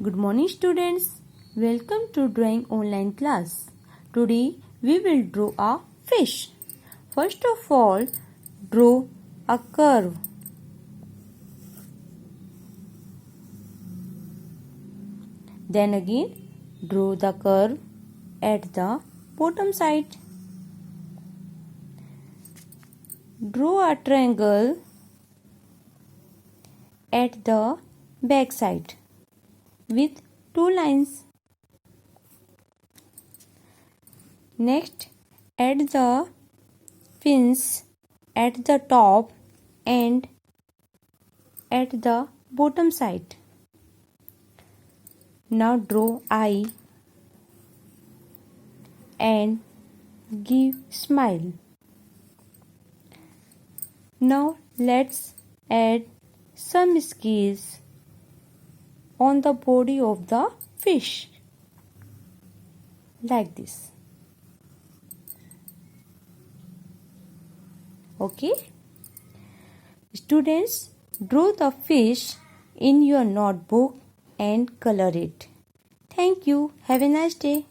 Good morning students. Welcome to drawing online class. Today we will draw a fish. First of all, draw a curve. Then again draw the curve at the bottom side. Draw a triangle at the back side with two lines. Next, add the fins at the top and at the bottom side. Now draw eye and give smile. Now let's add some scales on the body of the fish like this. Okay, students, draw the fish in your notebook and color it. Thank you. Have a nice day.